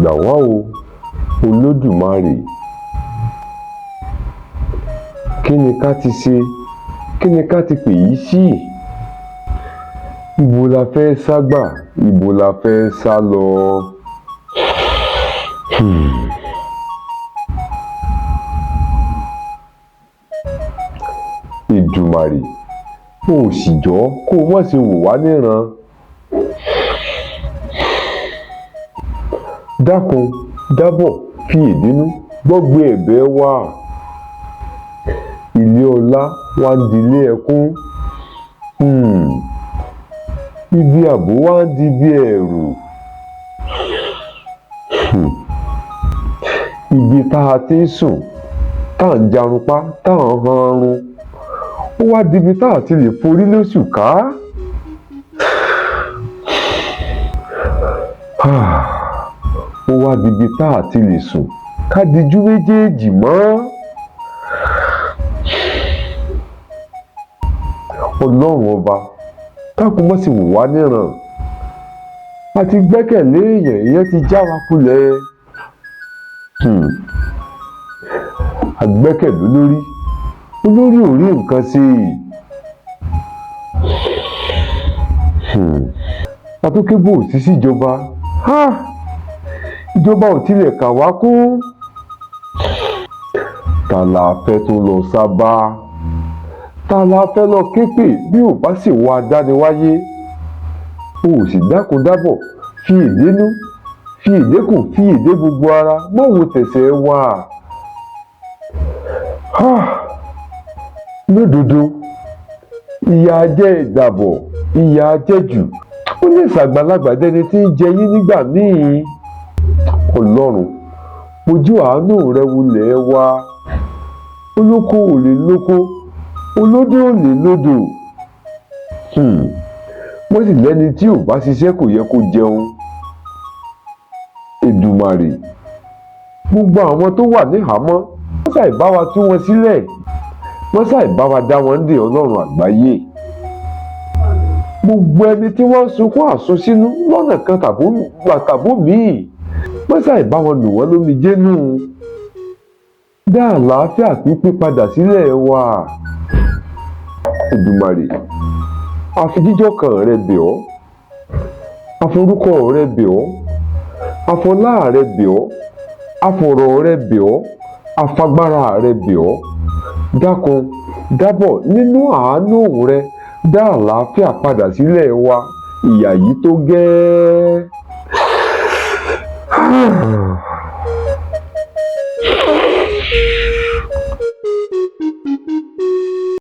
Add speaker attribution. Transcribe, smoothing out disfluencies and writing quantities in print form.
Speaker 1: Gbà wá o, Olódùmarè. Kí ni ká ti ṣe? Kí ni ká ti pè yìí sí? Ibo la fẹ́ sá gbà? Ibo la fẹ́ sá lọ? Èdùmàrè, o sì jọ̀ọ́ kó o má ṣe wò wá níran. Dákun dábọ̀ fi ìdínú gbọ́gbé ẹ̀bẹ̀ wa. Ilé ọlá wá ń dilé ẹkún. Ibi ààbò wá ń di bí ẹ̀rù. Ibi tá a ti ń sùn, tá à ń jarunpá, tá à ń hanrun, ó wá dibi tá a ti lè forí lóṣù ká. Ó wá dibi tá a ti lè sùn ká dijú méjèèjì mọ́. Ọlọ́run ọba, dákun má ṣe wò wá níran. A ti gbẹ́kẹ̀lé èèyàn, ìyẹn ti já wa kulẹ̀. A gbẹ́kẹ̀lé olórí ò rí nǹkan ṣe. A tó kébò sí síjọba. Ìjọba ò tilẹ̀ kà wá kún. Ta la fẹ́ tó lọ sábà? Ta la fẹ́ lọ képè bí ò bá sì wá adániwáyé? O sì dákun dábọ̀ fi ìdénú, fi ìdékùn, fi ìdé gbogbo ara, má wo tẹ̀sẹ̀ wa. Lódodo, ìyà jẹ́ ìdàbọ̀, ìyà jẹ́ jù. Ó lè ṣàgbàlagbà dẹni tí ń jẹ yín nígbà míì. Ọlọ́run, ojú àánú rẹ wulẹ̀ wa. Olóko ò lè lóko, olódò ò lè lódò. Wọ́n sì lẹ́ni tí ò bá ṣiṣẹ́ kò yẹ kó jẹun. Èdùmàrè, gbogbo àwọn tó wà níhàámọ́, wọ́n ṣàì bá wa tú wọn sílẹ̀. Wọ́n ṣàì bá wa dá wọn dè, Ọlọ́run àgbáyé. Gbogbo ẹni tí wọ́n ń sunkún àsunsínú lọ́nà kan tàbó míì, wọ́n ṣàì bá wọn lò wọ́n lómijé nù. Dá àlàáfíà pípé padà sílẹ̀ wa. Èdùmàrè, a fi jíjọ́ kan rẹ bẹ̀ ọ́, a forúkọ rẹ bẹ̀ ọ́, a fọlá rẹ bẹ̀ ọ́, a fọ̀rọ̀ rẹ bẹ̀ ọ́, a fagbára rẹ bẹ̀ ọ́. Dákun dábọ̀ nínú àánú rẹ dá àlàáfíà padà sílẹ̀ wa. Ìyà yìí tó gẹ́ẹ́.